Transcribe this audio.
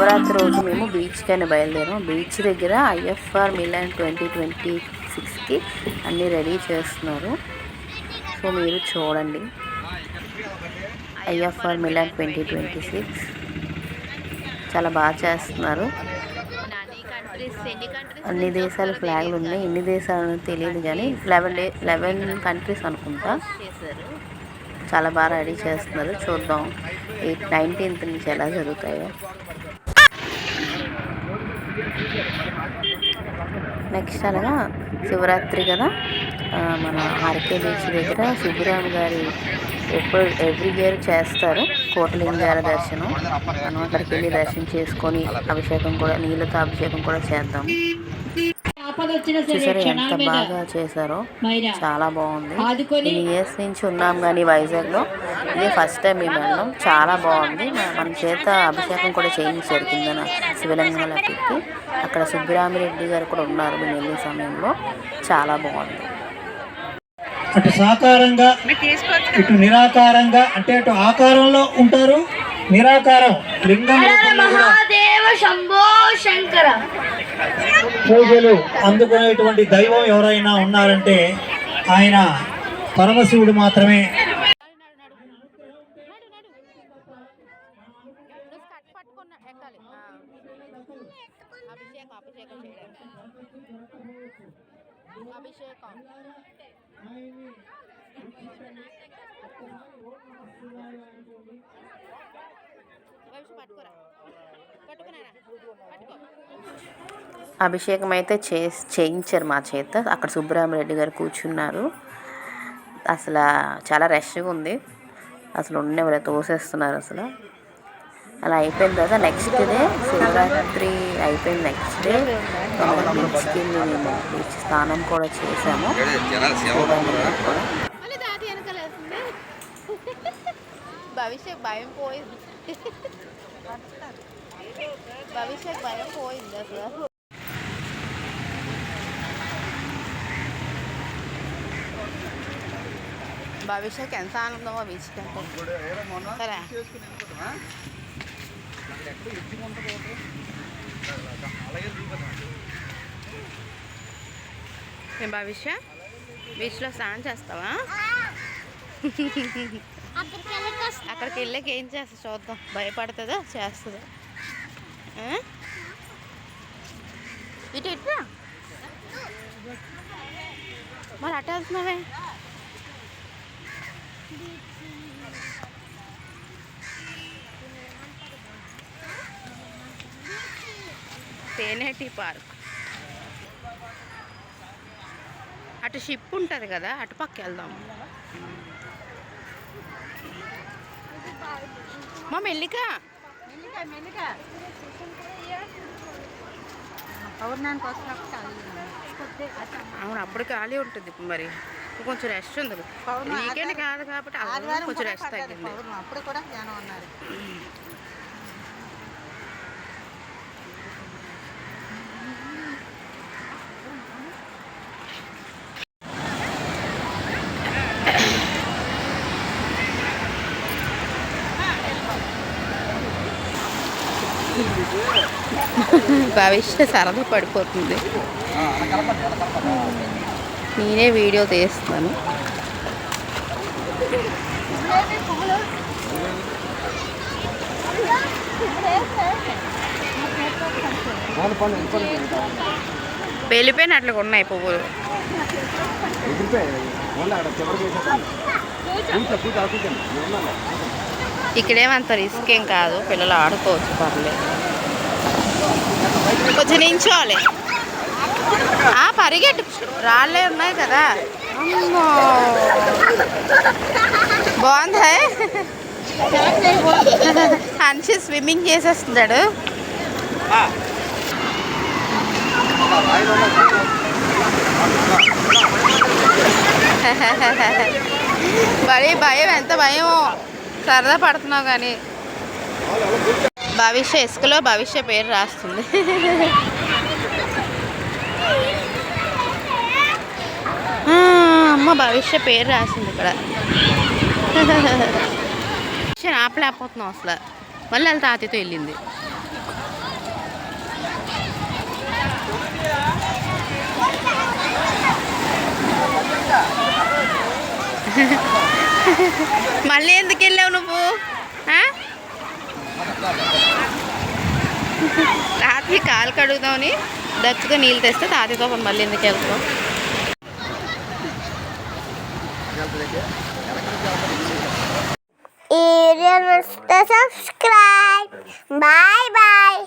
శివరాత్రి రోజు మేము బీచ్కి అని బయలుదేరాం. బీచ్ దగ్గర ఐఎఫ్ఆర్ మిలాన్ 2026కి అన్నీ రెడీ చేస్తున్నారు. సో మీరు చూడండి. ఐఎఫ్ఆర్ మిలాన్ 2026 చాలా బాగా చేస్తున్నారు. అన్ని దేశాల ఫ్లాగ్లు ఉన్నాయి. ఎన్ని దేశాలు తెలియదు కానీ 11 కంట్రీస్ అనుకుంటా. చాలా బాగా రెడీ చేస్తున్నారు. చూద్దాం 19th నుంచి ఎలా జరుగుతాయో. నెక్స్ట్ అనగా శివరాత్రి కదా, మన ఆర్కే బీచ్ దగ్గర సుబ్బరామ గారి ఎవ్రీ ఇయర్ చేస్తారు కోటలింగాల దర్శనం. మనం అక్కడికి వెళ్ళి దర్శనం చేసుకొని అభిషేకం కూడా, నీళ్ళతో అభిషేకం కూడా చేద్దాం. చూసారు ఎంత బాగా చేశారో, చాలా బాగుంది. ఇన్ని ఇయర్స్ నుంచి ఉన్నాం కానీ వైజాగ్లో ఇదే ఫస్ట్ టైం మేము వెళ్ళాం. చాలా బాగుంది. మన చేత అభిషేకం కూడా చేయించారు కిందన శివలింగాల పెట్టి. అక్కడ సుబ్బరామిరెడ్డి గారు కూడా ఉన్నారు మేము వెళ్ళే సమయంలో. చాలా బాగుంది. అటు సాకారంగా ఇటు నిరాకారంగా, అంటే అటు ఆకారంలో ఉంటారు, నిరాకారం లింగం పూజలు అందుకునేటువంటి దైవం ఎవరైనా ఉన్నారంటే ఆయన పరమశివుడు మాత్రమే. అభిషేకం అయితే చేయించారు మా చేత. అక్కడ సుబ్బరామరెడ్డి గారు కూర్చున్నారు. అసలు చాలా రష్గా ఉంది. అసలు ఉండేవాళ్ళు తోసేస్తున్నారు. అసలు అలా అయిపోయిన తర్వాత నెక్స్ట్ డే శివరాత్రి అయిపోయిన నెక్స్ట్ డే బీచ్కి వెళ్ళి మేము బీచ్ స్నానం కూడా చేసాము. భవిష్యత్ భయం పోయింది. భవిష్యత్ భయం పోయింది అసలు. భవిష్యత్కి ఎంత ఆనందమో బీచ్కి సరే. మేము భవిష్య బీచ్లో స్నానం చేస్తావా? అక్కడికి వెళ్ళాక ఏం చేస్తా చూద్దాం. భయపడుతుందా చేస్తుందా? ఇటు ఇట్లా మరి అట్ట వెళ్తున్నావే. తేనేటి పార్క్ అటు షిప్ ఉంటుంది కదా, అటు పక్క వెళ్దాం. మా మెల్లిక అవును, అప్పుడు ఖాళీ ఉంటుంది. మరి కొంచెం రెస్ట్ ఉంది. వీకెండ్ కాదు కాబట్టి కొంచెం రెస్ట్ తగ్గింది. అప్పుడు కూడా జనం ఉన్నారు. భవిష్య సరదా పడిపోతుంది. నేనే వీడియో తీస్తాను. వెళ్ళిపోయినట్లుగా ఉన్నాయి పువ్వులు. ఇక్కడేమంత రిస్క్ ఏం కాదు, పిల్లలు ఆడుకోవచ్చు, పర్లేదు. కొంచెం నించోవాలి. పరిగెట్టు, రాళ్ళే ఉన్నాయి కదా. బాగుందా? హన్షి స్విమ్మింగ్ చేసేస్తున్నాడు. మరి భయం, ఎంత భయమో. సరదా పడుతున్నావు కానీ. భవిష్య ఇసుకలో భవిష్య పేరు రాస్తుంది. అమ్మ భవిష్య పేరు రాసింది ఇక్కడ. ఆపలేకపోతున్నాం అసలు. మళ్ళీ వాళ్ళ తాతతో వెళ్ళింది. మళ్ళీ ఎందుకు వెళ్ళావు నువ్వు? తాతయ్య కాలు కడుగుదామని దచ్చుగా నీళ్ళు తెస్తే తాతయ్యతో మళ్ళీ ఎందుకు వెళ్తావు? ఈ వీడియో నచ్చితే సబ్స్క్రైబ్. Bye bye.